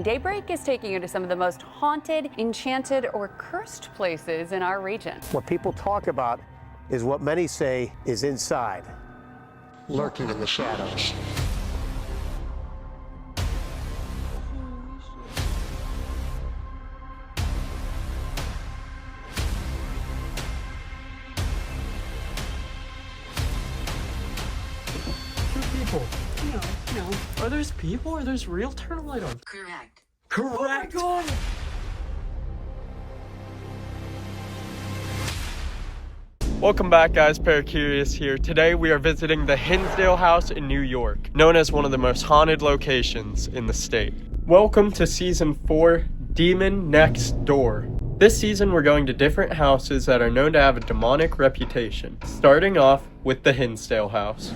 Daybreak is taking you to some of the most haunted, enchanted, or cursed places in our region. What people talk about is what many say is inside, lurking in the shadows. No. Are there people or there's real? Turn a light on. Correct. Correct. Oh my God. Welcome back, guys. ParaCurious here. Today we are visiting the Hinsdale House in New York, known as one of the most haunted locations in the state. Welcome to season 4, Demon Next Door. This season we're going to different houses that are known to have a demonic reputation, starting off with the Hinsdale House.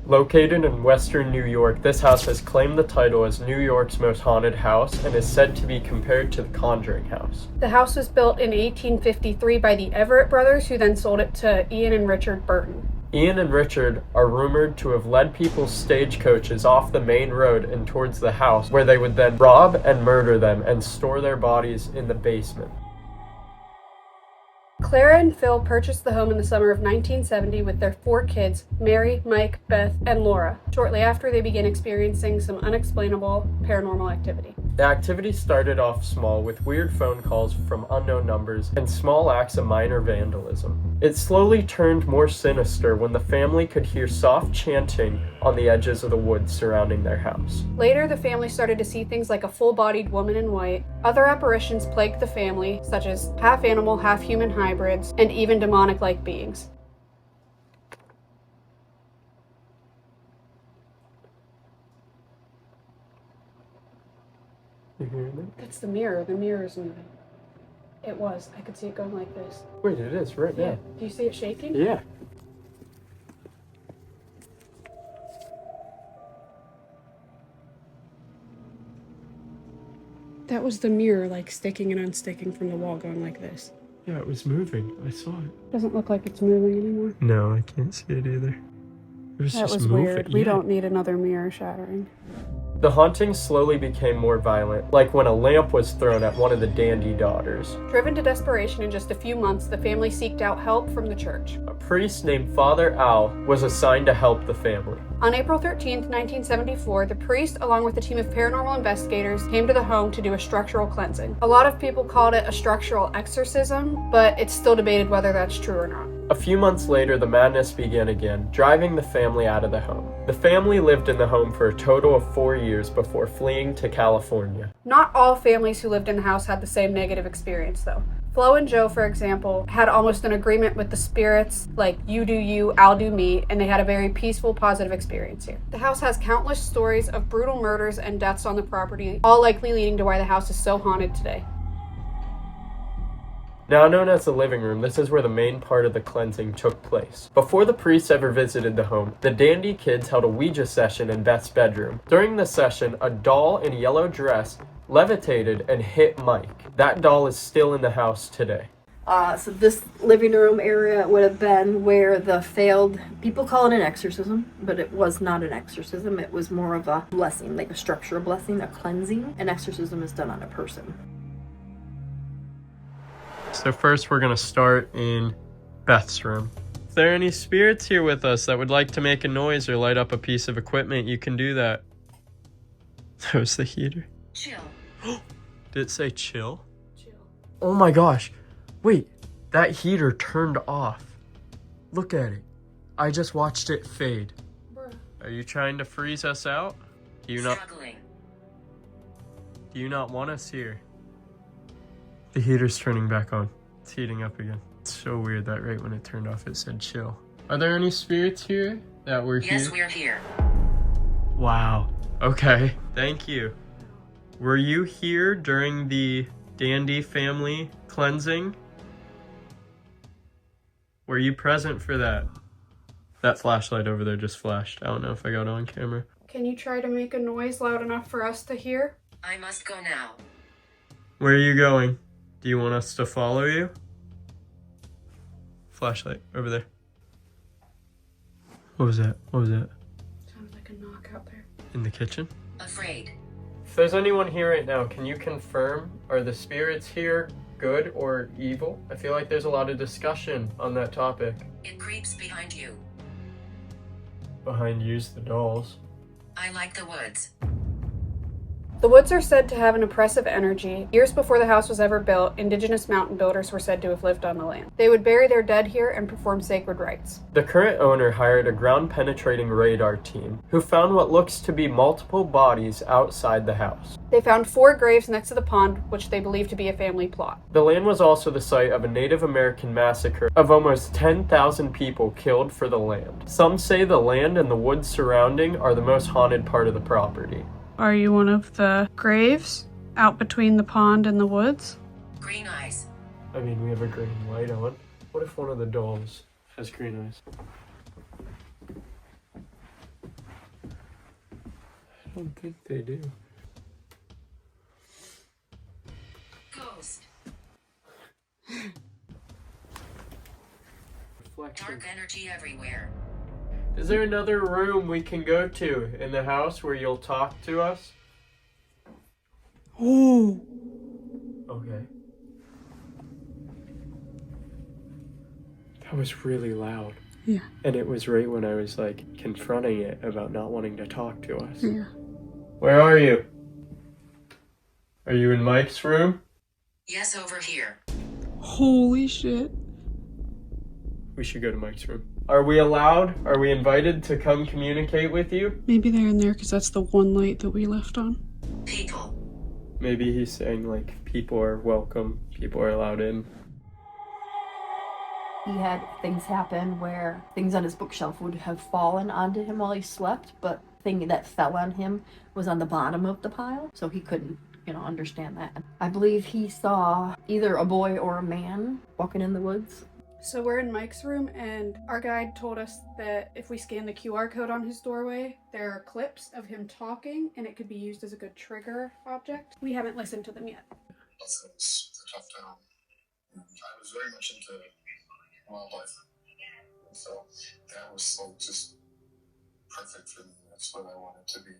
Located in western New York, this house has claimed the title as New York's most haunted house and is said to be compared to the Conjuring house. The house was built in 1853 by the Everett brothers, who then sold it to Ian and Richard Burton. Ian and Richard are rumored to have led people's stagecoaches off the main road and towards the house, where they would then rob and murder them and store their bodies in the basement. Clara and Phil purchased the home in the summer of 1970 with their 4 kids, Mary, Mike, Beth, and Laura, shortly after they began experiencing some unexplainable paranormal activity. The activity started off small with weird phone calls from unknown numbers and small acts of minor vandalism. It slowly turned more sinister when the family could hear soft chanting on the edges of the woods surrounding their house. Later, the family started to see things like a full-bodied woman in white. Other apparitions plagued the family, such as half-animal, half-human hybrids, and even demonic-like beings. You hearing that? That's the mirror. The mirror is moving. It was. I could see it going like this. Wait, it is right now. Do you see it shaking? Yeah. That was the mirror, like, sticking and unsticking from the wall, going like this. Yeah, it was moving. I saw it. Doesn't look like it's moving anymore. No, I can't see it either. It was That just was moving. weird. We don't need another mirror shattering. The haunting slowly became more violent, like when a lamp was thrown at one of the Dandy daughters. Driven to desperation in just a few months, the family sought out help from the church. A priest named Father Al was assigned to help the family. On April 13th, 1974, the priest, along with a team of paranormal investigators, came to the home to do a structural cleansing. A lot of people called it a structural exorcism, but it's still debated whether that's true or not. A few months later, the madness began again, driving the family out of the home. The family lived in the home for a total of 4 years before fleeing to California. Not all families who lived in the house had the same negative experience, though. Flo and Joe, for example, had almost an agreement with the spirits, like you do you, I'll do me, and they had a very peaceful, positive experience here. The house has countless stories of brutal murders and deaths on the property, all likely leading to why the house is so haunted today. Now known as the living room, this is where the main part of the cleansing took place. Before the priests ever visited the home, the Dandy kids held a Ouija session in Beth's bedroom. During the session, a doll in a yellow dress levitated and hit Mike. That doll is still in the house today. So this living room area would have been where the failed, people call it an exorcism, but it was not an exorcism. It was more of a blessing, like a structural blessing, a cleansing. An exorcism is done on a person. So first we're going to start in Beth's room. If there are any spirits here with us that would like to make a noise or light up a piece of equipment, you can do that. That was the heater. Chill. Did it say chill? Chill. Oh my gosh. Wait, that heater turned off. Look at it. I just watched it fade. Bruh. Are you trying to freeze us out? Do you not want us here? The heater's turning back on. It's heating up again. It's so weird that right when it turned off it said chill. Are there any spirits here that were here? Yes, we're here. Wow. Okay. Thank you. Were you here during the Dandy family cleansing? Were you present for that? That flashlight over there just flashed. I don't know if I got it on camera. Can you try to make a noise loud enough for us to hear? I must go now. Where are you going? Do you want us to follow you? Flashlight, over there. What was that? What was that? Sounded like a knock out there. In the kitchen? Afraid. If there's anyone here right now, can you confirm, are the spirits here good or evil? I feel like there's a lot of discussion on that topic. It creeps behind you. Behind you's the dolls. I like the woods. The woods are said to have an oppressive energy. Years before the house was ever built, indigenous mountain builders were said to have lived on the land. They would bury their dead here and perform sacred rites. The current owner hired a ground-penetrating radar team who found what looks to be multiple bodies outside the house. They found 4 graves next to the pond, which they believe to be a family plot. The land was also the site of a Native American massacre of almost 10,000 people killed for the land. Some say the land and the woods surrounding are the most haunted part of the property. Are you one of the graves out between the pond and the woods? Green eyes. I mean, we have a green light on. What if one of the dolls has green eyes? I don't think they do. Ghost. Reflection. Dark energy everywhere. Is there another room we can go to in the house where you'll talk to us? Ooh. Okay. That was really loud. Yeah. And it was right when I was like confronting it about not wanting to talk to us. Yeah. Where are you? Are you in Mike's room? Yes, over here. Holy shit. We should go to Mike's room. Are we allowed? Are we invited to come communicate with you? Maybe they're in there because that's the one light that we left on. People. Maybe he's saying like people are welcome, people are allowed in. He had things happen where things on his bookshelf would have fallen onto him while he slept, but the thing that fell on him was on the bottom of the pile, so he couldn't, understand that. I believe he saw either a boy or a man walking in the woods. So we're in Mike's room, and our guide told us that if we scan the QR code on his doorway, there are clips of him talking, and it could be used as a good trigger object. We haven't listened to them yet. It's a tough town. I was very much into wildlife, so that was like just perfect for me. That's what I wanted to be.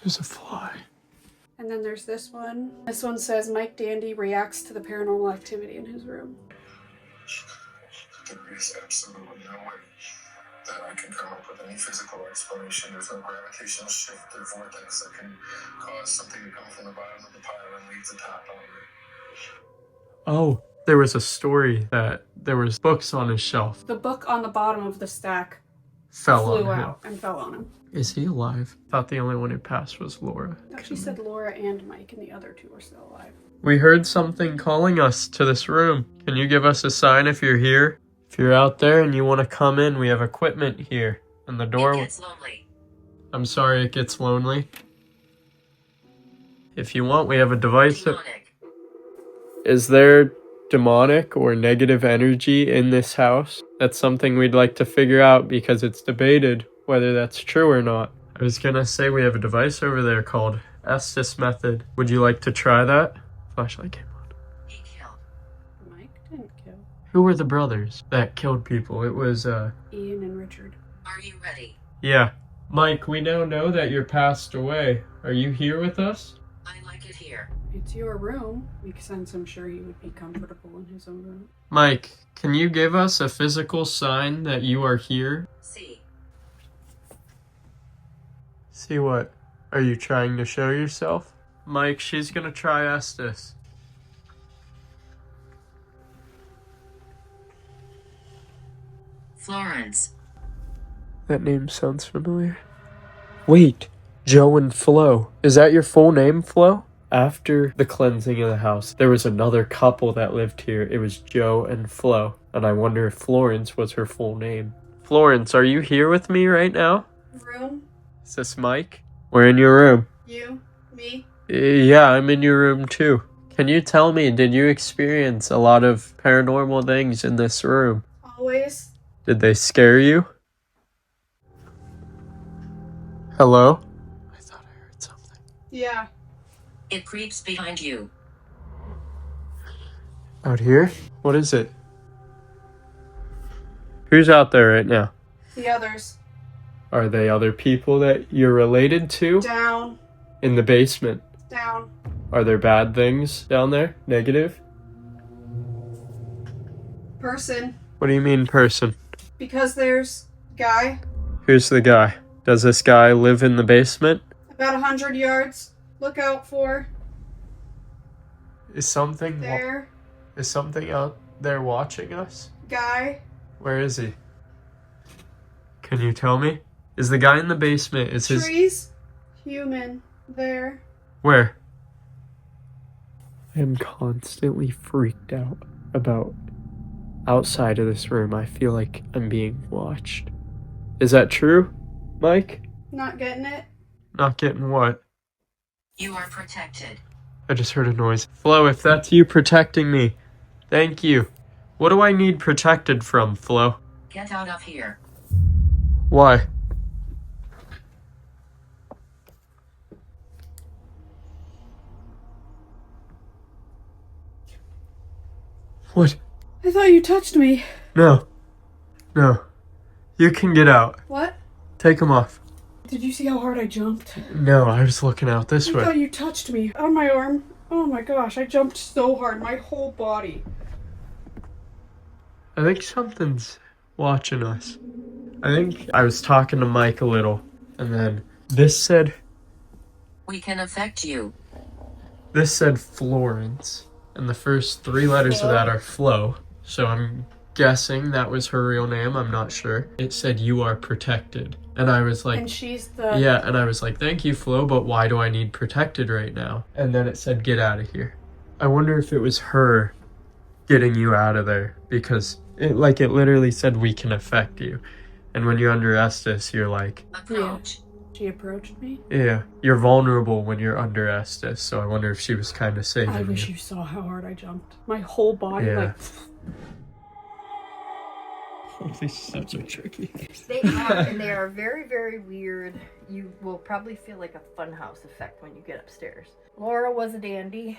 There's a fly. And then there's this one. This one says Mike Dandy reacts to the paranormal activity in his room. There is absolutely no way that I can come up with any physical explanation. There's no gravitational shift or vortex that can cause something to come from the bottom of the pile and leave the top on it. Oh, there was a story that there was books on his shelf. The book on the bottom of the stack Fell flew on him. out and fell on him. Is he alive? Thought the only one who passed was Laura. She said Laura and Mike, and the other 2 are still alive. We heard something calling us to this room. Can you give us a sign if you're here? If you're out there and you want to come in, we have equipment here. And the door... It gets lonely. I'm sorry it gets lonely. If you want, we have a device that... Demonic. Is there demonic or negative energy in this house? That's something we'd like to figure out because it's debated whether that's true or not. I was gonna say we have a device over there called Estes method. Would you like to try that? Flashlight came on. He killed. Mike didn't kill. Who were the brothers that killed people? It was, Ian and Richard. Are you ready? yeah. Mike, we now know that you're passed away. Are you here with us? I like it here. It's your room. Makes sense. I'm sure he would be comfortable in his own room. Mike, can you give us a physical sign that you are here? See. See what? Are you trying to show yourself? Mike, she's gonna try Estes. Florence. That name sounds familiar. Wait, Joe and Flo. Is that your full name, Flo? After the cleansing of the house, there was another couple that lived here. It was Joe and Flo. And I wonder if Florence was her full name. Florence, are you here with me right now? Room? Is this Mike? We're in your room. You? Me? Yeah, I'm in your room too. Can you tell me, did you experience a lot of paranormal things in this room? Always? Did they scare you? Hello? I thought I heard something. Yeah. It creeps behind you. Out here? What is it? Who's out there right now? The others. Are they other people that you're related to? Down. In the basement. Down. Are there bad things down there? Negative? Person. What do you mean, person? Because there's guy. Who's the guy? Does this guy live in the basement? About 100 yards. Look out for. Is something There. Is something out there watching us? Guy. Where is he? Can you tell me? Is the guy in the basement? Is his Trees. Human. There. Where? I am constantly freaked out about outside of this room. I feel like I'm being watched. Is that true, Mike? Not getting it. Not getting what? You are protected. I just heard a noise. Flo, if that's you protecting me, thank you. What do I need protected from, Flo? Get out of here. Why? What? I thought you touched me. No. No. You can get out. What? Take them off. Did you see how hard I jumped? No, I was looking out this I way. thought you touched me on my arm. Oh my gosh, I jumped so hard, my whole body. I think something's watching us. I think I was talking to Mike a little, and then this said We can affect you. Florence, and the first 3 letters of that are Flo, so I'm guessing that was her real name. I'm not sure. It said you are protected, and I was like, And she's the... yeah, and I was like, thank you, Flo, but why do I need protected right now? And then it said get out of here. I wonder if it was her getting you out of there, because it literally said we can affect you, and when you're under Estes, you're like, Approach. She approached me. yeah, you're vulnerable when you're under Estes, so I wonder if she was kind of saving I wish you. you saw how hard I jumped. My whole body, Yeah. like... These steps are tricky. They are, and they are very, very weird. You will probably feel like a funhouse effect when you get upstairs. Laura was a dandy.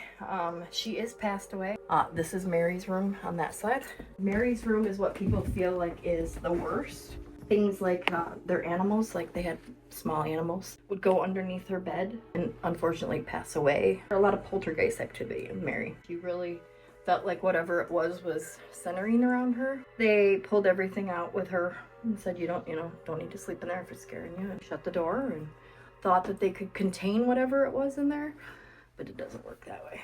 She is passed away. This is Mary's room on that side. Mary's room is what people feel like is the worst. Things like their animals, like they had small animals, would go underneath her bed and unfortunately pass away. A lot of poltergeist activity in Mary. She really felt like whatever it was centering around her. They pulled everything out with her and said, you don't need to sleep in there if it's scaring you. And shut the door and thought that they could contain whatever it was in there, but it doesn't work that way.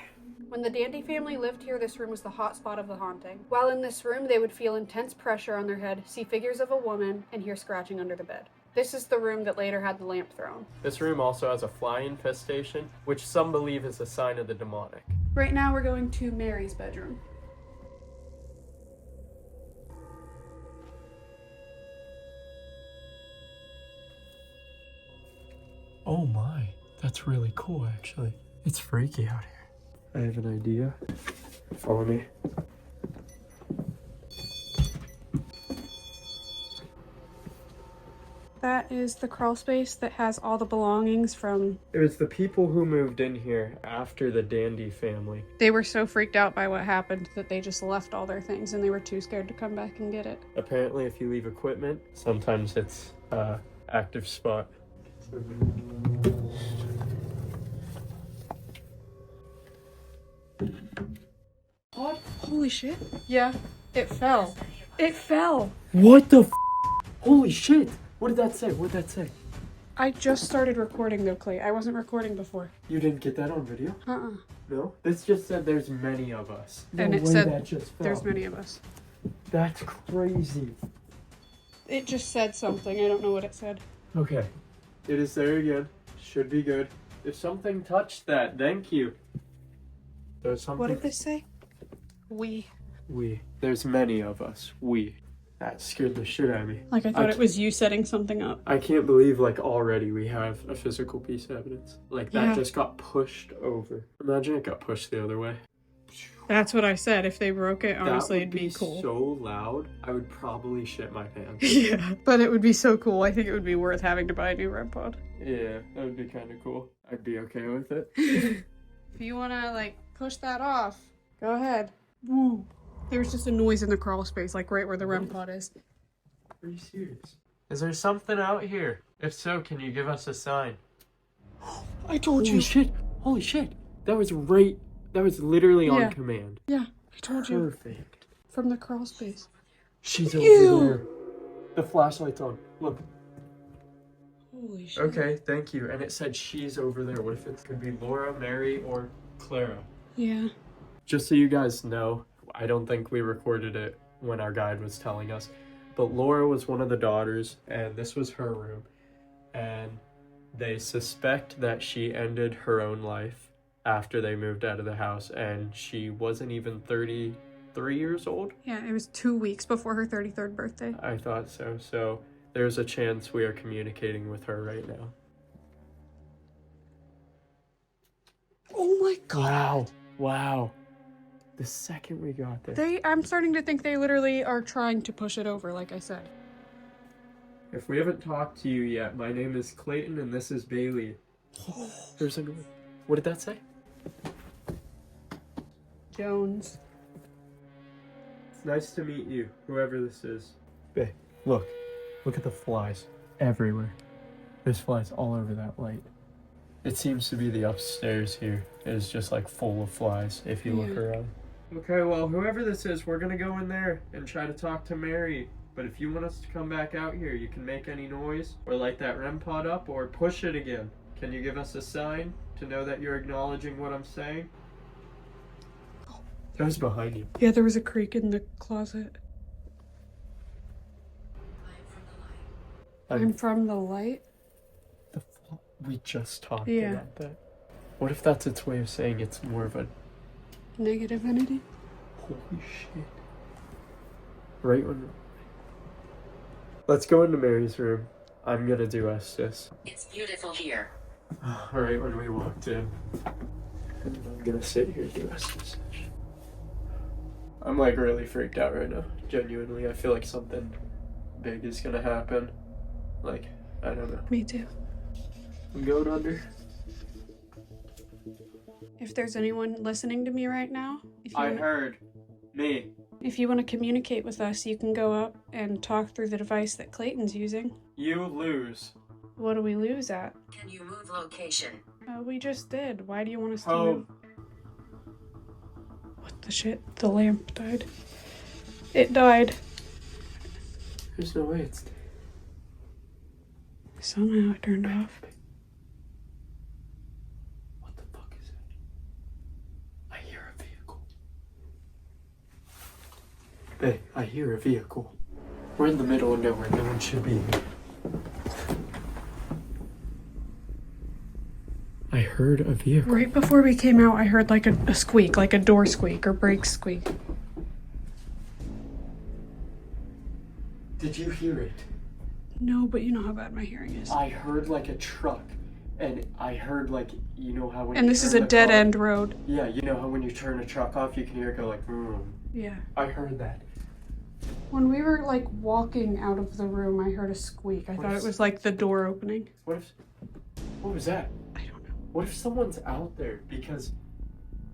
When the Dandy family lived here, this room was the hot spot of the haunting. While in this room, they would feel intense pressure on their head, see figures of a woman, and hear scratching under the bed. This is the room that later had the lamp thrown. This room also has a fly infestation, which some believe is a sign of the demonic. Right now, we're going to Mary's bedroom. Oh my, that's really cool actually. It's freaky out here. I have an idea. Follow me. That is the crawl space that has all the belongings from... It was the people who moved in here after the Dandy family. They were so freaked out by what happened that they just left all their things and they were too scared to come back and get it. Apparently if you leave equipment, sometimes it's active spot. What? Holy shit. Yeah, it fell. It fell. What the f? Holy shit! What did that say? What did that say? I just started recording though, Clay. I wasn't recording before. You didn't get that on video? Uh-uh. No? This just said there's many of us. And No it way said that just fell. there's many of us. That's crazy. It just said something. I don't know what it said. Okay. It is there again. Should be good. If something touched that, thank you. There's something. What did this say? We. There's many of us. We. That scared the shit out of me. Like I thought it was you setting something up. I can't believe like already we have a physical piece of evidence. Like that Yeah. just got pushed over. Imagine it got pushed the other way. That's what I said. If they broke it, honestly, that would it'd be cool. So loud, I would probably shit my pants. Yeah, but it would be so cool. I think it would be worth having to buy a new REM pod. Yeah, that would be kind of cool. I'd be okay with it. If you want to, like, push that off, go ahead. Woo. There's just a noise in the crawl space, like right where the REM pod is. Are you serious? Is there something out here? If so, can you give us a sign? I told Holy shit! Holy shit! That was literally on Yeah. command. Yeah, I told you. Perfect. From the crawl space. She's Ew. over there. The flashlight's on. Look. Holy shit. Okay, thank you. And it said she's over there. What if it could be Laura, Mary, or Clara? Yeah. Just so you guys know, I don't think we recorded it when our guide was telling us, but Laura was one of the daughters, and this was her room. And they suspect that she ended her own life after they moved out of the house, and she wasn't even 33 years old. Yeah, it was 2 weeks before her 33rd birthday. I thought so. So there's a chance we are communicating with her right now. Oh my god. Wow. The second we got there. I'm starting to think they literally are trying to push it over, like I said. If we haven't talked to you yet, my name is Clayton and this is Bailey. There's a... What did that say? Jones. It's nice to meet you, whoever this is. Babe, look. Look at the flies everywhere. There's flies all over that light. It seems to be the upstairs here is just like full of flies if you look around. Okay, well, whoever this is, we're gonna go in there and try to talk to Mary. But if you want us to come back out here, you can make any noise or light that REM pod up or push it again. Can you give us a sign to know that you're acknowledging what I'm saying? That was behind you. Yeah, there was a creak in the closet. I'm from the light? We just talked Yeah. about that. What if that's its way of saying it's more of a... Negative entity? Holy shit. Right when... Let's go into Mary's room. I'm gonna do Estes. It's beautiful here. Right when we walked in. And I'm gonna sit here and do Estes. I'm like really freaked out right now. Genuinely, I feel like something big is gonna happen. Like, I don't know. Me too. I'm going under. If there's anyone listening to me right now, I heard. Me. If you want to communicate with us, you can go up and talk through the device that Clayton's using. You lose. What do we lose at? Can you move location? We just did. Why do you want us to Home. move? What the shit? The lamp died. It died. There's no way it's... Somehow it turned off. What the fuck is it? I hear a vehicle. Hey, I hear a vehicle. We're in the middle of nowhere. No one should be here. I heard a vehicle. Right before we came out, I heard like a squeak, like a door squeak or brake squeak. Did you hear it? No, but you know how bad my hearing is. I heard like a truck. And I heard like, you know how when And you this is turn a the dead car- end road. Yeah, you know how when you turn a truck off, you can hear it go like, vroom. Yeah. I heard that. When we were like walking out of the room, I heard a squeak. I thought it was like the door opening. What was that? I don't know. What if someone's out there? Because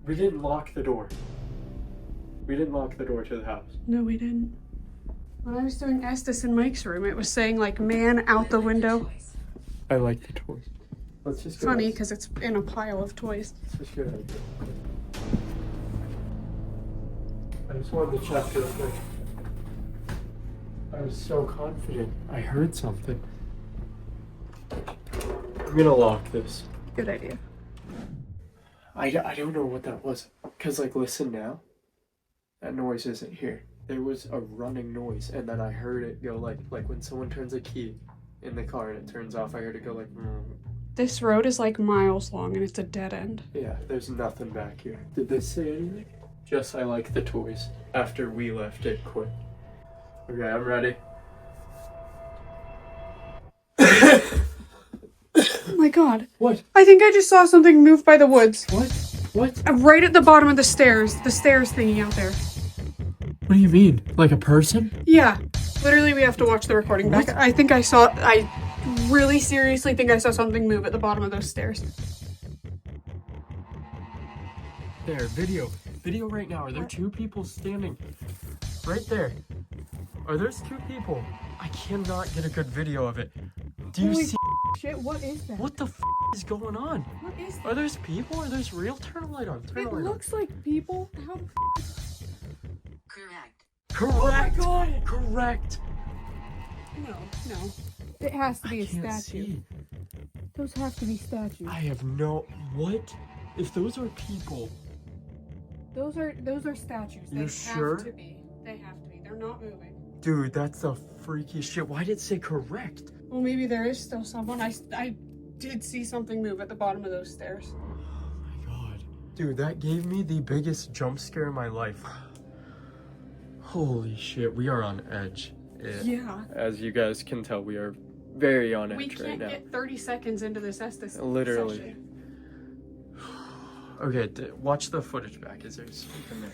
we didn't lock the door. We didn't lock the door to the house. No, we didn't. When I was doing Estes in Mike's room, it was saying like man out the window. I like the toys. Let's just go. Funny because it's in a pile of toys. Let's just go. I just wanted to check real quick. I was so confident. I heard something. I'm gonna lock this. Good idea. I don't know what that was. Cause like listen now. That noise isn't here. There was a running noise and then I heard it go like when someone turns a key in the car and it turns off, I heard it go like This road is like miles long and it's a dead end. Yeah, there's nothing back here. Did they say anything? Just I like the toys. After we left it quit. Okay, I'm ready. Oh my god. What? I think I just saw something move by the woods. What? What? Right at the bottom of the stairs thingy out there. What do you mean? Like a person? Yeah. Literally, we have to watch the recording back. I really seriously think I saw something move at the bottom of those stairs. There, video. Video right now. Are there two people standing right there? Are there two people? I cannot get a good video of it. Do you see? Shit, what is that? What the is going on? What is that? Are there people? Are there real? Turn a light on. Turn a It light looks like people. How the Correct. on. Correct. Oh my God. Correct. No. It has to be a Can't statue. see. Those have to be statues. I have no. What? If those are people. Those are statues. You They sure? have to be. They have to be. They're not moving. Dude, that's the freakiest shit. Why did it say correct? Well, maybe there is still someone. I did see something move at the bottom of those stairs. Oh my god. Dude, that gave me the biggest jump scare in my life. Holy shit, we are on edge. Yeah. As you guys can tell, we are very on edge We right can't now. get 30 seconds into this Estes Literally. session. Okay, watch the footage back. Is there something there?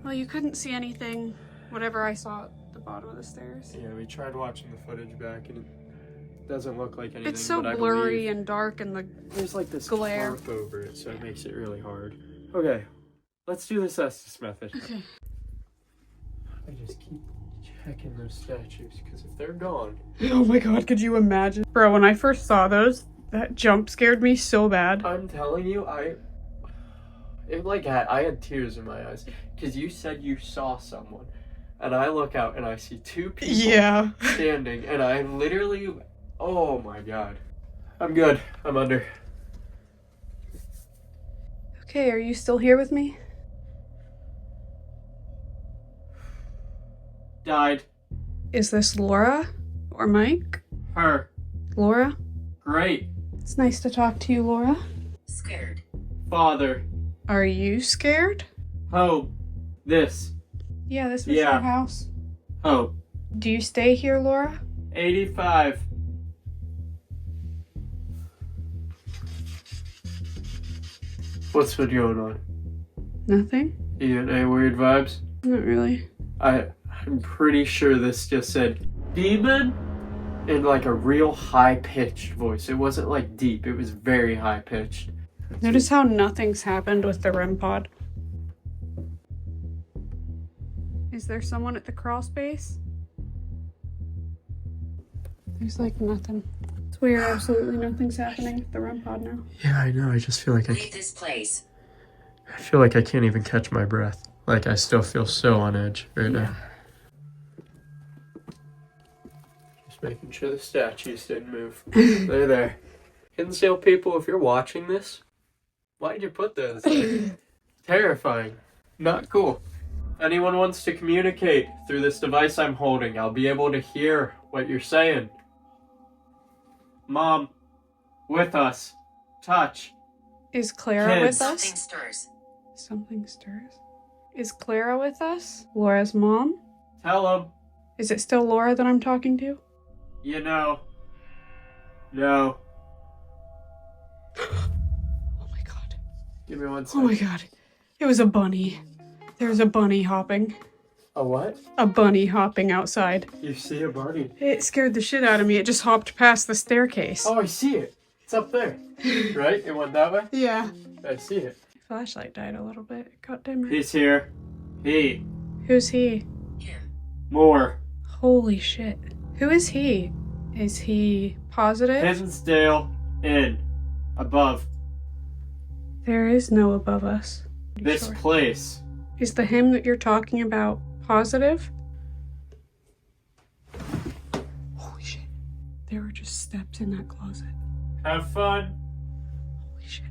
Well, you couldn't see anything, whatever I saw at the bottom of the stairs. Yeah, we tried watching the footage back and it doesn't look like anything. It's so but I blurry believe and dark and there's like this glare. tarp over it, so it makes it really hard. Okay, let's do this Estes method. Okay. I just keep checking those statues because if they're gone. Oh my god, could you imagine? Bro, when I first saw those, that jump scared me so bad. I'm telling you, I had tears in my eyes because you said you saw someone, and I look out and I see two people standing, and I literally, oh my god, I'm good, I'm under. Okay, are you still here with me? Died. Is this Laura or Mike? Her. Laura? Great. It's nice to talk to you, Laura. Scared. Father. Are you scared? Hope. This. Yeah, this was Yeah. your house. Hope. Do you stay here, Laura? 85. What's been going on? Nothing? You got any weird vibes? Not really. I'm pretty sure this just said demon in like a real high-pitched voice. It wasn't like deep, it was very high-pitched. Notice how nothing's happened with the REM pod. Is there someone at the crawl space? There's like nothing. It's weird, absolutely nothing's happening with the REM pod now. Yeah, I know. I just feel like Leave this place. I feel like I can't even catch my breath. Like I still feel so on edge right now. Just making sure the statues didn't move. They're there. Hinsdale people, if you're watching this, why'd you put those there? Terrifying. Not cool. If anyone wants to communicate through this device I'm holding, I'll be able to hear what you're saying. Mom, with us. Touch. Is Clara Kids. with us? Something stirs. Something stirs. Is Clara with us? Laura's mom? Tell them. Is it still Laura that I'm talking to? You know. No. Oh my god. Give me one Oh second. my god. It was a bunny. There's a bunny hopping. A what? A bunny hopping outside. You see a bunny? It scared the shit out of me. It just hopped past the staircase. Oh, I see it. It's up there. Right? It went that way? Yeah. I see it. Flashlight died a little bit. It got dimmer. He's here. He. Who's he? Him. More. Holy shit. Who is he? Is he positive? Hinsdale. In. Above. There is no above us. Pretty This sure. place. Is the him that you're talking about positive? Holy shit. There were just steps in that closet. Have fun. Holy shit.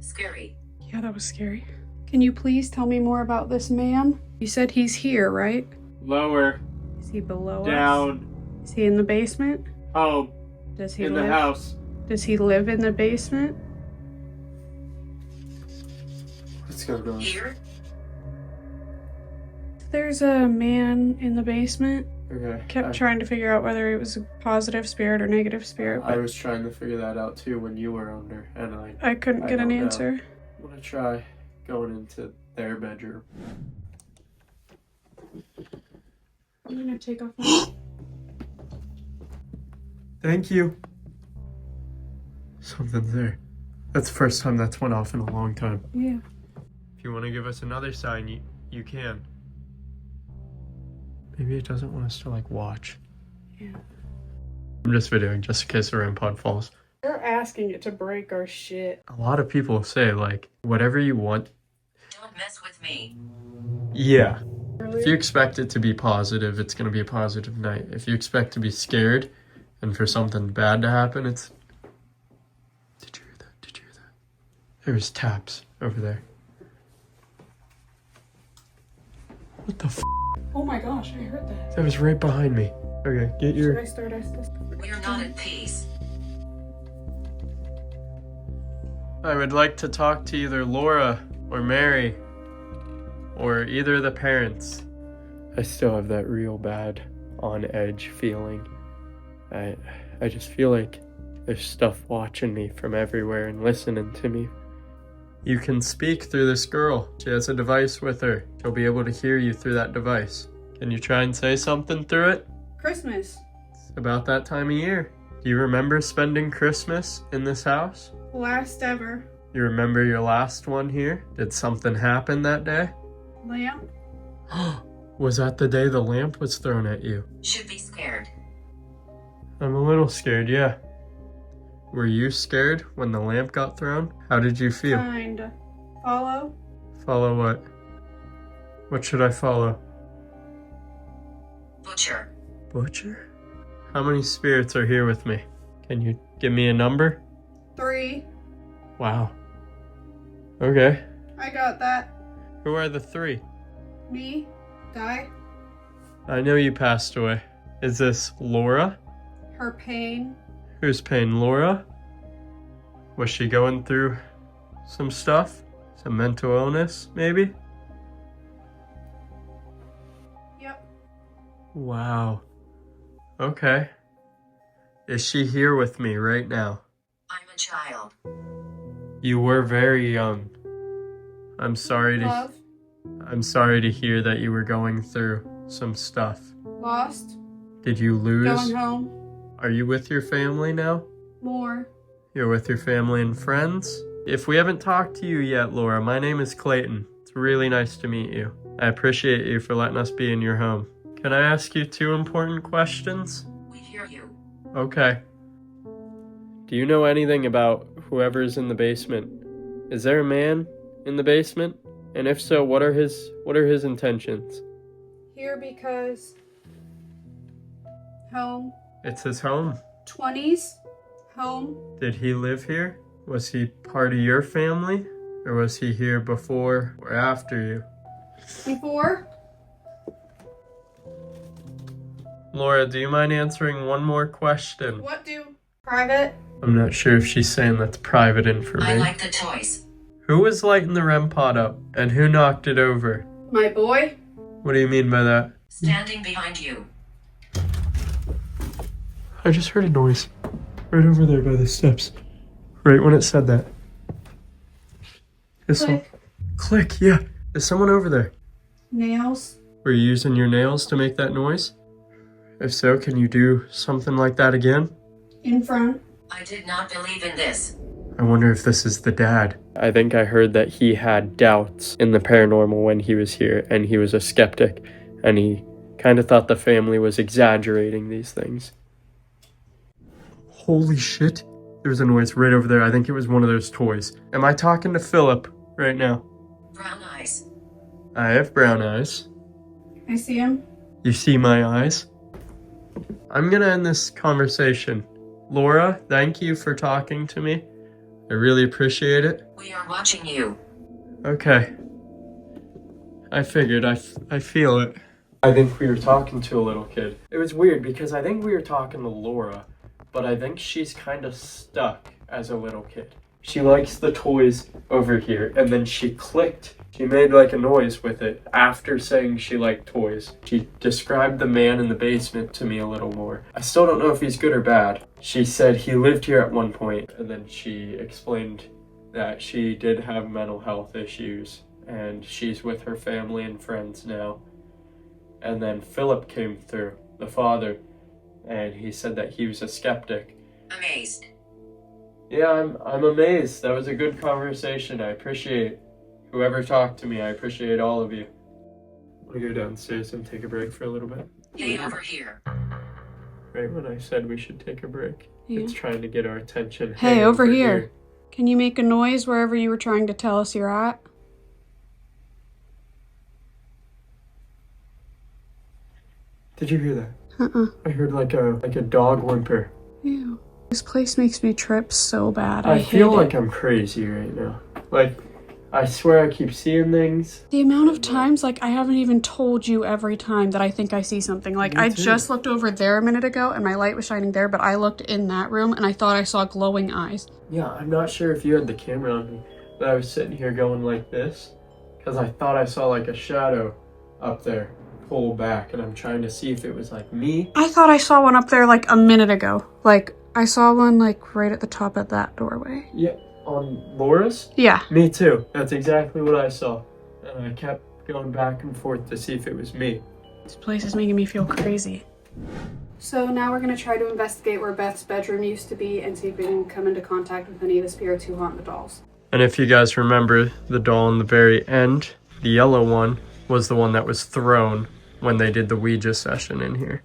Scary. Yeah, that was scary. Can you please tell me more about this man? You said he's here, right? Lower. Is he below us? Down. Is he in the basement? Home. Does he In live? the house. Does he live in the basement? What's going on? Here. There's a man in the basement. Okay. Kept trying to figure out whether it was a positive spirit or negative spirit, I but was trying to figure that out too when you were under, and I couldn't I get an don't know. answer. I'm gonna try going into their bedroom. I'm gonna take off my... Thank you. Something's there. That's the first time that's went off in a long time. Yeah. If you want to give us another sign, you can. Maybe it doesn't want us to like watch. Yeah. I'm just videoing just in case the REM pod falls. They're asking it to break our shit. A lot of people say like, whatever you want. Don't mess with me. Yeah. If you expect it to be positive, it's going to be a positive night. If you expect to be scared and for something bad to happen, it's... Did you hear that? Did you hear that? There's taps over there. What the f***? Oh my gosh, I heard that. That was right behind me. Okay, get Should your... I start us this? We're not at peace. I would like to talk to either Laura or Mary or either of the parents. I still have that real bad on edge feeling. I just feel like there's stuff watching me from everywhere and listening to me. You can speak through this girl. She has a device with her. She'll be able to hear you through that device. Can you try and say something through it? Christmas. It's about that time of year. Do you remember spending Christmas in this house? Last ever. You remember your last one here? Did something happen that day? Lamp. Was that the day the lamp was thrown at you? Should be scared. I'm a little scared, yeah. Were you scared when the lamp got thrown? How did you feel? Kinda. Follow. Follow what? What should I follow? Butcher. Butcher? How many spirits are here with me? Can you give me a number? 3. Wow. Okay. I got that. Who are the 3? Me. Guy. I know you passed away. Is this Laura? Her pain. Who's pain? Laura? Was she going through some stuff? Some mental illness, maybe? Yep. Wow. Okay. Is she here with me right now? I'm a child. You were very young. I'm sorry to hear that you were going through some stuff. Lost. Did you lose? Going home. Are you with your family now? More. You're with your family and friends? If we haven't talked to you yet, Laura, my name is Clayton. It's really nice to meet you. I appreciate you for letting us be in your home. Can I ask you 2 important questions? We hear you. Okay. Do you know anything about whoever's in the basement? Is there a man in the basement? And if so, what are his intentions? Here because... Home. It's his home. 20s. Home. Did he live here? Was he part of your family? Or was he here before or after you? Before. Laura, do you mind answering one more question? What do? Private. I'm not sure if she's saying that's private information. I like the toys. Who was lighting the REM pod up? And who knocked it over? My boy. What do you mean by that? Standing behind you. I just heard a noise. Right over there by the steps. Right when it said that. Click, yeah. Is someone over there? Nails. Were you using your nails to make that noise? If so, can you do something like that again? In front. I did not believe in this. I wonder if this is the dad. I think I heard that he had doubts in the paranormal when he was here, and he was a skeptic, and he kind of thought the family was exaggerating these things. Holy shit. There's a noise right over there. I think it was one of those toys. Am I talking to Philip right now? Brown eyes. I have brown eyes. I see him. You see my eyes? I'm gonna end this conversation. Laura, thank you for talking to me. I really appreciate it. We are watching you. Okay. I figured. I feel it. I think we were talking to a little kid. It was weird because I think we were talking to Laura, but I think she's kind of stuck as a little kid. She likes the toys over here, and then she clicked. She made like a noise with it after saying she liked toys. She described the man in the basement to me a little more. I still don't know if he's good or bad. She said he lived here at one point, and then she explained that she did have mental health issues, and she's with her family and friends now. And then Philip came through, the father, and he said that he was a skeptic. Amazed. Yeah, I'm amazed. That was a good conversation. I appreciate whoever talked to me. I appreciate all of you. Want to go downstairs and take a break for a little bit? Hey, over here. Right when I said we should take a break, Yeah. it's trying to get our attention. Hey, over here. Can you make a noise wherever you were trying to tell us you're at? Did you hear that? I heard like a dog whimper. Ew. This place makes me trip so bad. I hate feel it. like I'm crazy right now. Like, I swear I keep seeing things. The amount of times, like, I haven't even told you every time that I think I see something. Like, Me I too. just looked over there a minute ago and my light was shining there, but I looked in that room and I thought I saw glowing eyes. Yeah, I'm not sure if you had the camera on me, but I was sitting here going like this, because I thought I saw like a shadow up there pull back, and I'm trying to see if it was like me. I thought I saw one up there like a minute ago. Like, I saw one like right at the top of that doorway. Yeah, on Laura's? Yeah. Me too. That's exactly what I saw. And I kept going back and forth to see if it was me. This place is making me feel crazy. So now we're going to try to investigate where Beth's bedroom used to be and see if we can come into contact with any of the spirits who haunt the dolls. And if you guys remember, the doll in the very end, the yellow one, was the one that was thrown when they did the Ouija session in here.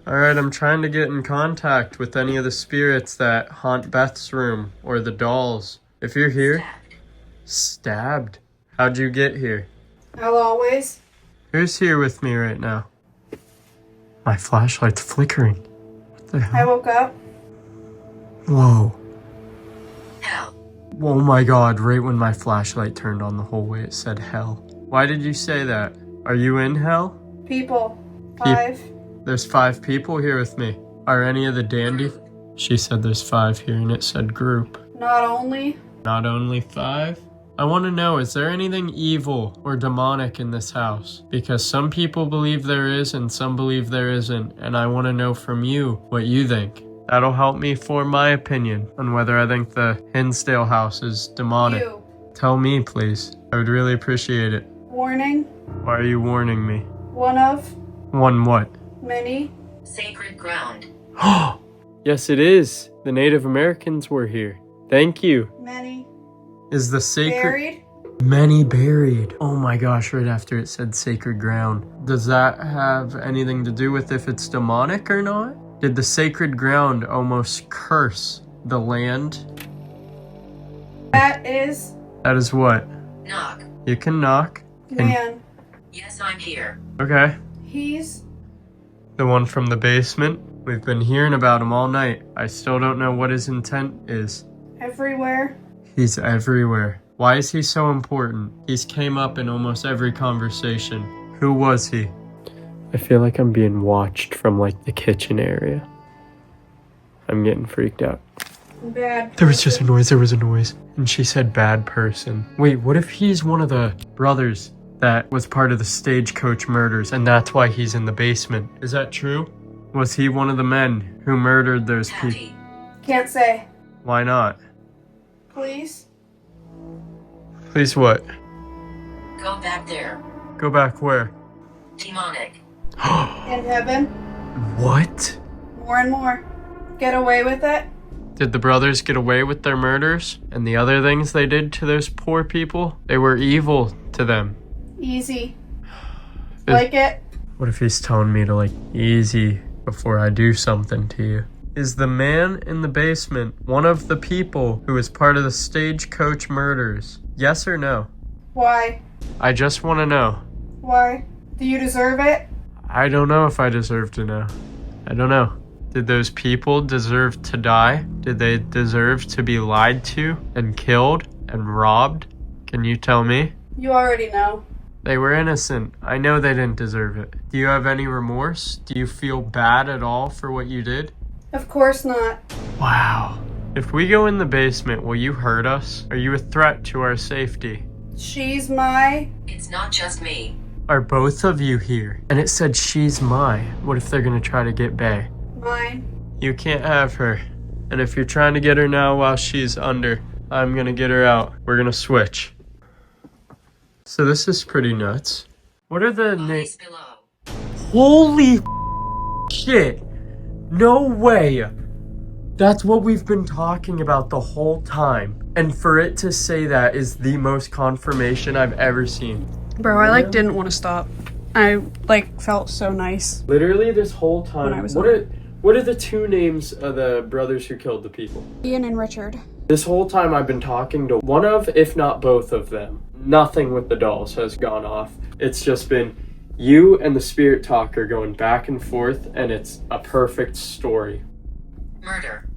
Alright, I'm trying to get in contact with any of the spirits that haunt Beth's room or the dolls. If you're here, stabbed. How'd you get here? As always. Who's here with me right now? My flashlight's flickering. What the I hell? woke up. Whoa. Hell. Oh my god, right when my flashlight turned on the whole way it said hell. Why did you say that? Are you in hell? People. 5. There's 5 people here with me. Are any of the dandy? She said there's 5 here and it said group. Not only. Not only 5? I want to know, is there anything evil or demonic in this house? Because some people believe there is and some believe there isn't, and I want to know from you what you think. That'll help me form my opinion on whether I think the Hinsdale House is demonic. You. Tell me, please. I would really appreciate it. Warning. Why are you warning me? One of One what? many. Sacred ground. Yes, it is. The Native Americans were here. Thank you. Many. Is the sacred... Buried. Many buried. Oh my gosh, right after it said sacred ground. Does that have anything to do with if it's demonic or not? Did the sacred ground almost curse the land? That is That is what? Knock. You can knock. man. Yes, I'm here. Okay. He's The one from the basement. We've been hearing about him all night. I still don't know what his intent is. everywhere. He's everywhere. Why is he so important? He's came up in almost every conversation. Who was he? I feel like I'm being watched from like the kitchen area. I'm getting freaked out. Bad. There was just a noise, there was a noise. And she said bad person. Wait, what if he's one of the brothers that was part of the stagecoach murders and that's why he's in the basement? Is that true? Was he one of the men who murdered those people? Patty. Can't say. Why not? Please. Please what? Go back there. Go back where? Demonic. In heaven. What? More and more. Get away with it. Did the brothers get away with their murders and the other things they did to those poor people? They were evil to them. Easy. Like it. What if he's telling me to like easy before I do something to you? Is the man in the basement one of the people who is part of the stagecoach murders? Yes or no? Why? I just want to know. Why? Do you deserve it? I don't know if I deserve to know. I don't know. Did those people deserve to die? Did they deserve to be lied to and killed and robbed? Can you tell me? You already know. They were innocent. I know they didn't deserve it. Do you have any remorse? Do you feel bad at all for what you did? Of course not. Wow. If we go in the basement, will you hurt us? Are you a threat to our safety? She's my... It's not just me. Are both of you here? And it said she's mine. What if they're gonna try to get Bae? Mine. You can't have her. And if you're trying to get her now while she's under, I'm gonna get her out. We're gonna switch. So this is pretty nuts. What are the names? Bodies below. Holy shit! No way! That's what we've been talking about the whole time. And for it to say that is the most confirmation I've ever seen. Bro, I like didn't want to stop. I like felt so nice. Literally this whole When I time. was What are the two names of the brothers who killed the people? Ian and Richard. This whole time I've been talking to one of, if not both of them. Nothing with the dolls has gone off. It's just been you and the spirit talker going back and forth, and it's a perfect story. Murder.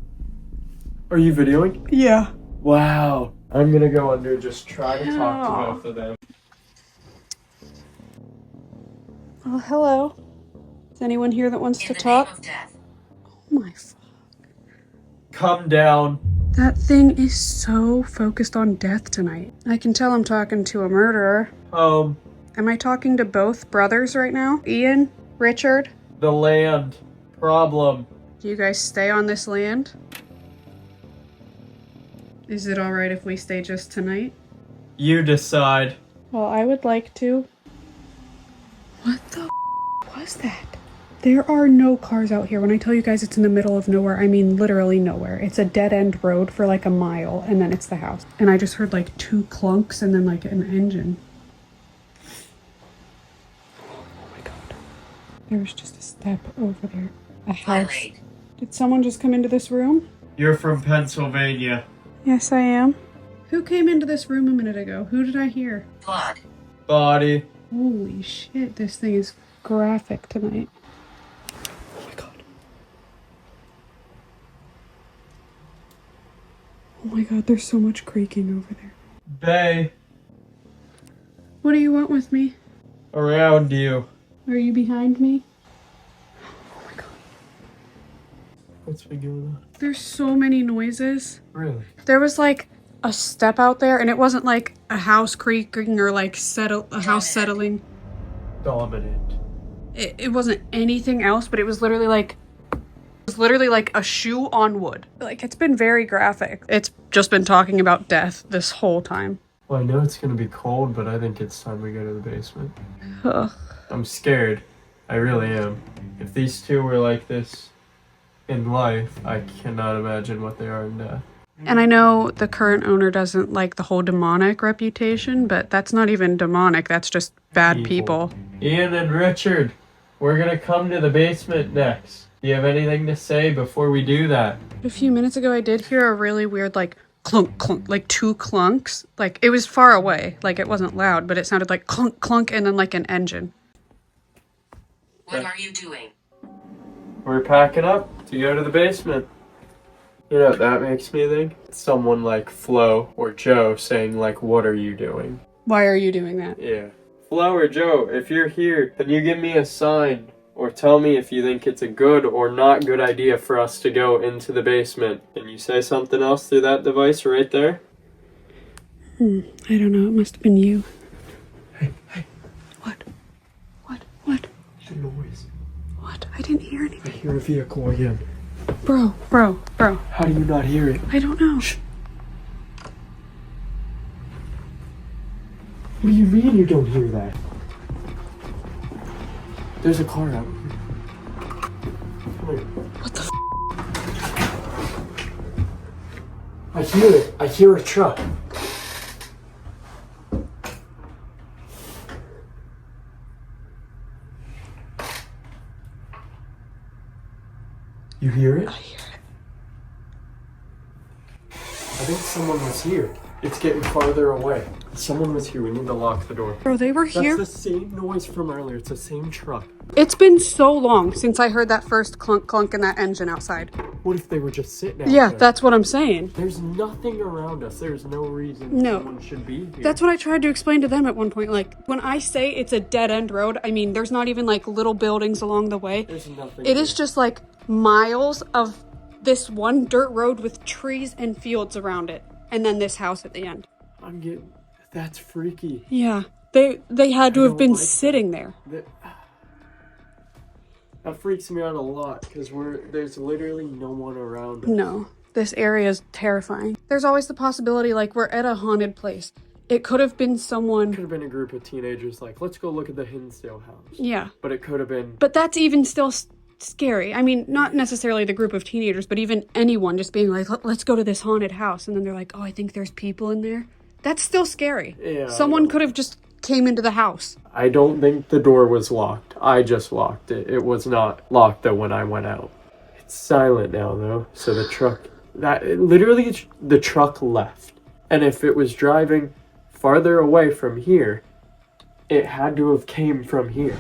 Are you videoing? Yeah. Wow. I'm gonna go under, just try to talk to both of them. Oh, hello. Is anyone here that wants In to the talk? name of death. Oh my fuck. Come down. That thing is so focused on death tonight. I can tell I'm talking to a murderer. Am I talking to both brothers right now? Ian? Richard? The land. Problem. Do you guys stay on this land? Is it alright if we stay just tonight? You decide. Well, I would like to. What the was that? There are no cars out here. When I tell you guys it's in the middle of nowhere, I mean literally nowhere. It's a dead-end road for like a mile, and then it's the house. And I just heard like 2 clunks and then like an engine. Oh my god. There was just a step over there. A house. Violate. Did someone just come into this room? You're from Pennsylvania. Yes, I am. Who came into this room a minute ago? Who did I hear? Blood. Body. Holy shit, this thing is graphic tonight. Oh my god. Oh my god, there's so much creaking over there. Bay. What do you want with me? Around you. Are you behind me? Oh my god. What's been going on? There's so many noises. Really? There was like a step out there, and it wasn't like a house creaking or like a house settling. Dominant. It wasn't anything else, but it was literally like a shoe on wood. Like, it's been very graphic. It's just been talking about death this whole time. Well, I know it's gonna be cold, but I think it's time we go to the basement. Ugh. I'm scared. I really am. If these two were like this in life, I cannot imagine what they are in death. And I know the current owner doesn't like the whole demonic reputation, but that's not even demonic. That's just bad people. Ian and Richard, we're gonna come to the basement next. Do you have anything to say before we do that? A few minutes ago, I did hear a really weird, like, clunk, clunk, like 2 clunks. Like, it was far away. Like, it wasn't loud, but it sounded like clunk, clunk, and then like an engine. What are you doing? We're packing up to go to the basement. You know what that makes me think? Someone like Flo or Joe saying like, what are you doing? Why are you doing that? Yeah. Flo or Joe, if you're here, can you give me a sign or tell me if you think it's a good or not good idea for us to go into the basement? Can you say something else through that device right there? I don't know. It must have been you. Hey. What? What? The noise. What? I didn't hear I anything. hear a vehicle again. Bro. How do you not hear it? I don't know. Shh. What do you mean you don't hear that? There's a car out here. Come here. What the I hear it. I hear a truck. You hear it? I hear it. I think someone was here. It's getting farther away. Someone was here. We need to lock the door. Bro, they were here. That's the same noise from earlier. It's the same truck. It's been so long since I heard that first clunk clunk in that engine outside. What if they were just sitting out Yeah, there? that's what I'm saying. There's nothing around us. There's no reason No. someone should be here. That's what I tried to explain to them at one point. Like, when I say it's a dead-end road, I mean, there's not even, like, little buildings along the way. There's nothing. It is just, like, miles of this one dirt road with trees and fields around it. And then this house at the end. I'm getting... That's freaky. Yeah. They had to I have don't been like sitting there. That freaks me out a lot because there's literally no one around us. No. This area is terrifying. There's always the possibility, like, we're at a haunted place. It could have been someone... Could have been a group of teenagers like, let's go look at the Hinsdale House. Yeah. But it could have been... But that's even still scary. I mean, not necessarily the group of teenagers, but even anyone just being like, let's go to this haunted house. And then they're like, oh, I think there's people in there. That's still scary. Yeah. Someone could have just came into the house. I don't think the door was locked. I just locked it. It was not locked though when I went out. It's silent now though. So the truck, literally the truck left. And if it was driving farther away from here, it had to have came from here.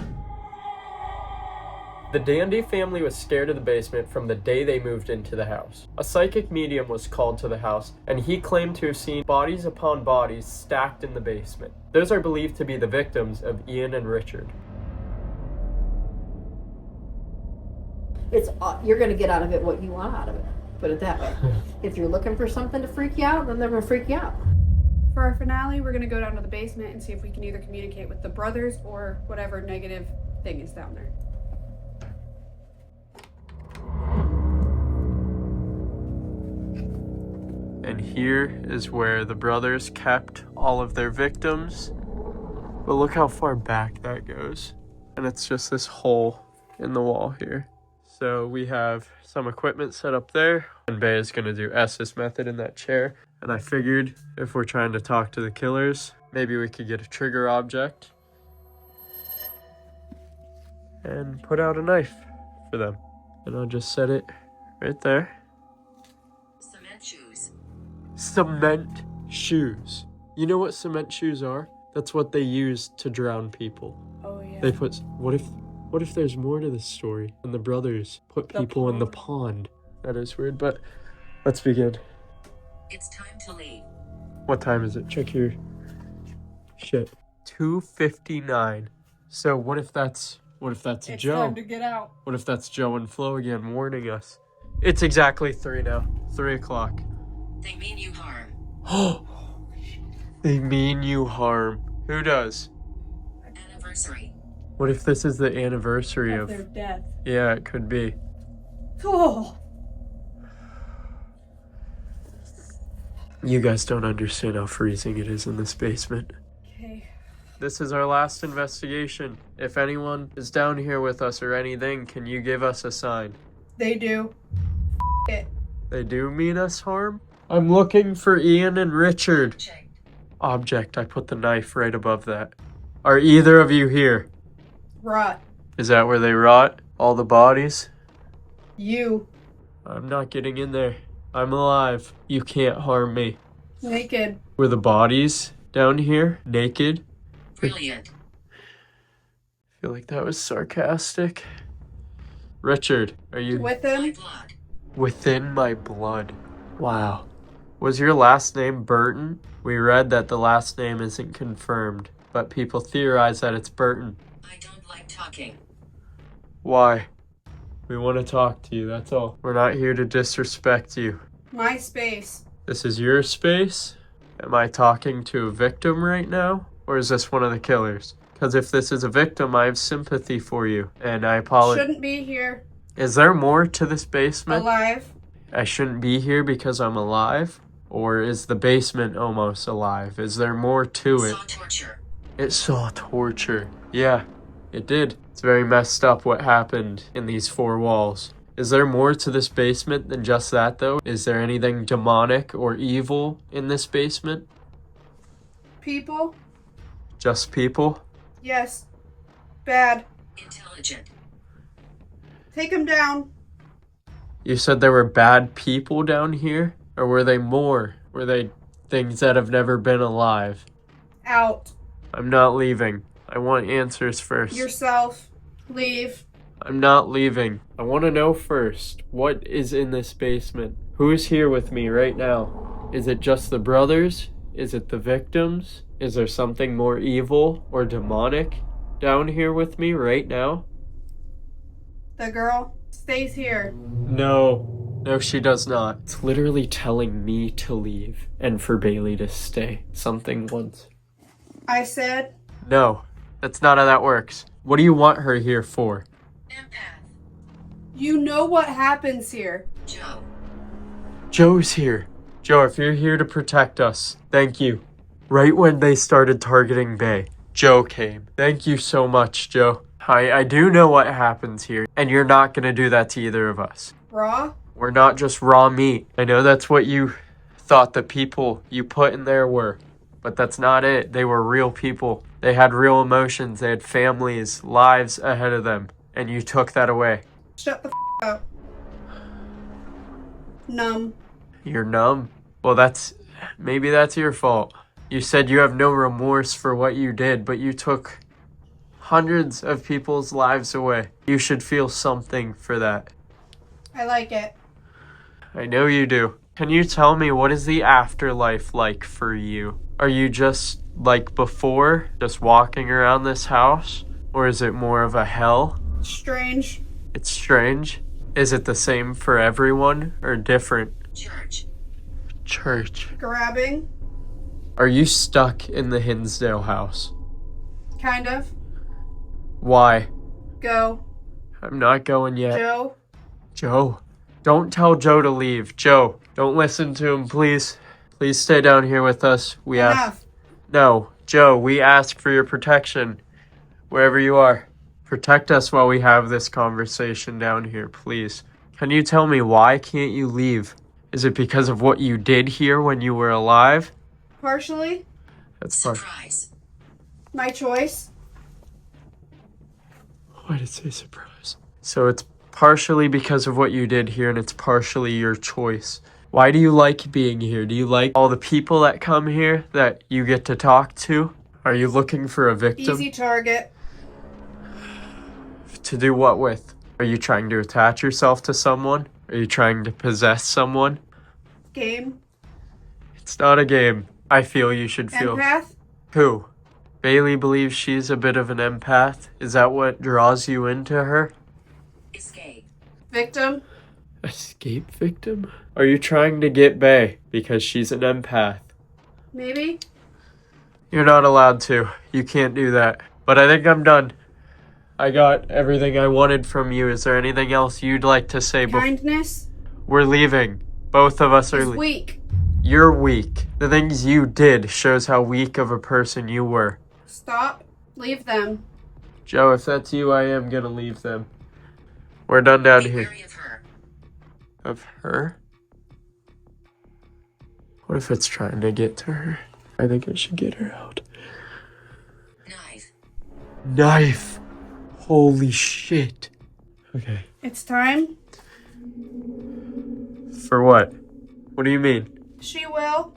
The Dandy family was scared of the basement from the day they moved into the house. A psychic medium was called to the house, and he claimed to have seen bodies upon bodies stacked in the basement. Those are believed to be the victims of Ian and Richard. You're going to get out of it what you want out of it. Put it that way. If you're looking for something to freak you out, then they're going to freak you out. For our finale, we're going to go down to the basement and see if we can either communicate with the brothers or whatever negative thing is down there. And here is where the brothers kept all of their victims. But look how far back that goes. And it's just this hole in the wall here. So we have some equipment set up there. And Bay is going to do S's method in that chair. And I figured if we're trying to talk to the killers, maybe we could get a trigger object. And put out a knife for them. And I'll just set it right there. Cement shoes. You know what cement shoes are? That's what they use to drown people. Oh yeah. They put, what if there's more to this story? And the brothers put people in the pond. That is weird, but let's begin. It's time to leave. What time is it? Check your shit. 2:59. So what if that's Joe? It's time to get out. What if that's Joe and Flo again warning us? It's exactly 3 now. 3 o'clock. They mean you harm. They mean you harm. Who does? Anniversary. What if this is the anniversary of their death? Yeah, it could be. Oh. You guys don't understand how freezing it is in this basement. Okay. This is our last investigation. If anyone is down here with us or anything, can you give us a sign? They do. It. They do mean us harm? I'm looking for Ian and Richard. Checked. Object, I put the knife right above that. Are either of you here? Rot. Is that where they rot? All the bodies? You. I'm not getting in there. I'm alive. You can't harm me. Naked. Were the bodies down here naked? Brilliant. I feel like that was sarcastic. Richard, are you With My him? blood. within my blood? Wow. Was your last name Burton? We read that the last name isn't confirmed, but people theorize that it's Burton. I don't like talking. Why? We want to talk to you, that's all. We're not here to disrespect you. My space. This is your space? Am I talking to a victim right now? Or is this one of the killers? Because if this is a victim, I have sympathy for you. And I apologize. Shouldn't be here. Is there more to this basement? Alive. I shouldn't be here because I'm alive? Or is the basement almost alive? Is there more to it? Saw torture. It saw torture. Yeah, it did. It's very messed up what happened in these 4 walls. Is there more to this basement than just that, though? Is there anything demonic or evil in this basement? People. Just people? Yes. Bad. Intelligent. Take him down. You said there were bad people down here? Or were they more? Were they things that have never been alive? Out. I'm not leaving. I want answers first. Yourself. Leave. I'm not leaving. I want to know first, what is in this basement? Who's here with me right now? Is it just the brothers? Is it the victims? Is there something more evil or demonic down here with me right now? The girl stays here. No, she does not. It's literally telling me to leave and for Bailey to stay. Something once. I said. No, that's not how that works. What do you want her here for? Empath. You know what happens here. Joe. Joe's here. Joe, if you're here to protect us, thank you. Right when they started targeting Bay, Joe came. Thank you so much, Joe. I do know what happens here, and you're not gonna do that to either of us. Raw? We're not just raw meat. I know that's what you thought the people you put in there were, but that's not it. They were real people. They had real emotions. They had families, lives ahead of them, and you took that away. Shut the up. Numb. You're numb? Well, maybe that's your fault. You said you have no remorse for what you did, but you took hundreds of people's lives away. You should feel something for that. I like it. I know you do. Can you tell me, what is the afterlife like for you? Are you just like before, just walking around this house? Or is it more of a hell? Strange. It's strange? Is it the same for everyone or different? Church. Church. Grabbing. Are you stuck in the Hinsdale house? Kind of. Why? Go. I'm not going yet. Joe. Joe. Don't tell Joe to leave. Joe, don't listen to him, please. Please stay down here with us. Enough. No, Joe, we ask for your protection. Wherever you are. Protect us while we have this conversation down here, please. Can you tell me, why can't you leave? Is it because of what you did here when you were alive? Partially. That's Surprise. My choice. Why did it say surprise? So it's partially because of what you did here, and it's partially your choice. Why do you like being here? Do you like all the people that come here that you get to talk to? Are you looking for a victim? Easy target. To do what with? Are you trying to attach yourself to someone? Are you trying to possess someone? Game. It's not a game. I feel you should feel. Empath. Who? Bailey believes she's a bit of an empath. Is that what draws you into her? Escape. Victim. Escape victim? Are you trying to get Bay because she's an empath? Maybe. You're not allowed to. You can't do that. But I think I'm done. I got everything I wanted from you. Is there anything else you'd like to say? Kindness. We're leaving. Both of us are Is weak. You're weak. The things you did shows how weak of a person you were. Stop. Leave them. Joe, if that's you, I am gonna leave them. We're done down Be here. wary of her. Of her? What if it's trying to get to her? I think I should get her out. Knife. Knife! Holy shit. Okay. It's time. For what? What do you mean? She will.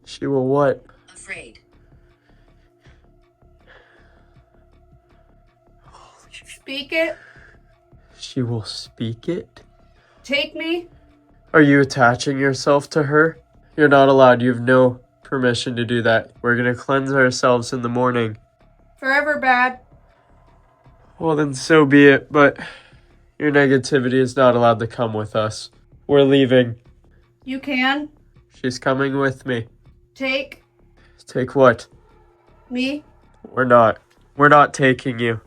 She will what? Afraid. Speak it. She will speak it? Take me. Are you attaching yourself to her? You're not allowed. You have no permission to do that. We're gonna cleanse ourselves in the morning. Forever bad. Well, then so be it, but your negativity is not allowed to come with us. We're leaving. You can. She's coming with me. Take Take what? me. We're not. We're not taking you.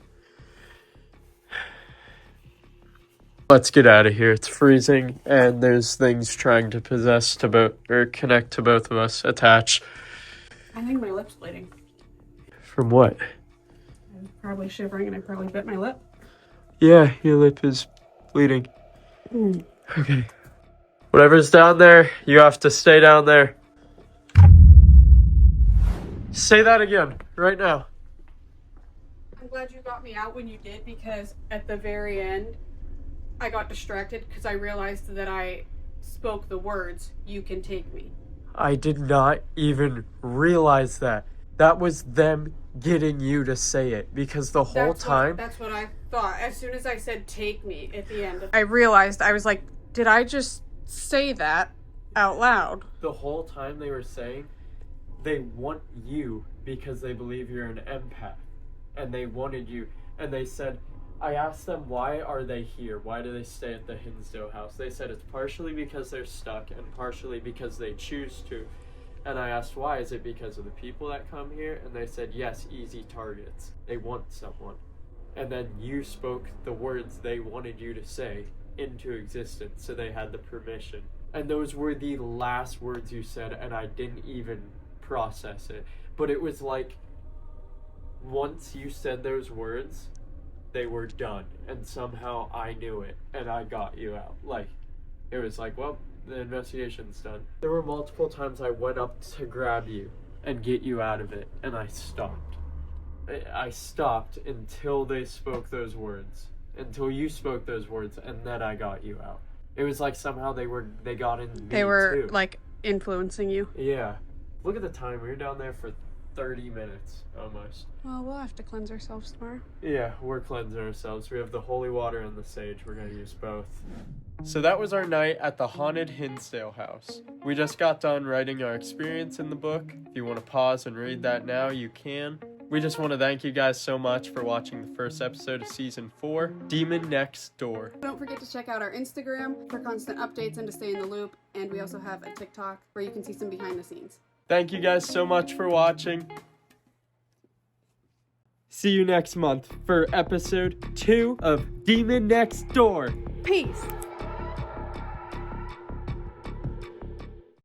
Let's get out of here. It's freezing, and there's things trying to possess to both, or connect to both of us, attach. I think my lip's bleeding. From what? I'm probably shivering and I probably bit my lip. Yeah, your lip is bleeding. Okay. Whatever's down there, you have to stay down there. Say that again, right now. I'm glad you got me out when you did, because at the very end, I got distracted because I realized that I spoke the words, "You can take me." I did not even realize that. That was them getting you to say it, because the whole time... That's what I thought. As soon as I said "take me" at the end, I realized, I was like, did I just say that out loud? The whole time they were saying they want you because they believe you're an empath. And they wanted you. And they said... I asked them, why are they here? Why do they stay at the Hinsdale house? They said it's partially because they're stuck and partially because they choose to. And I asked, why? Is it because of the people that come here? And they said, yes, easy targets. They want someone. And then you spoke the words they wanted you to say into existence, so they had the permission. And those were the last words you said, and I didn't even process it. But it was like, once you said those words, they were done. And somehow I knew it, and I got you out. Like, it was like, well, the investigation's done. There were multiple times I went up to grab you and get you out of it, and I stopped. I stopped until they spoke those words. Until you spoke those words, and then I got you out. It was like somehow they got in me They were too. like influencing you. Yeah. Look at the time. We were down there for 30 minutes almost. Well, we'll have to cleanse ourselves tomorrow. Yeah, we're cleansing ourselves. We have the holy water and the sage. We're going to use both. So that was our night at the haunted Hinsdale House. We just got done writing our experience in the book. If you want to pause and read that now, you can. We just want to thank you guys so much for watching the first episode of Season 4, Demon Next Door. Don't forget to check out our Instagram for constant updates and to stay in the loop. And we also have a TikTok where you can see some behind the scenes. Thank you guys so much for watching. See you next month for episode 2 of Demon Next Door. Peace!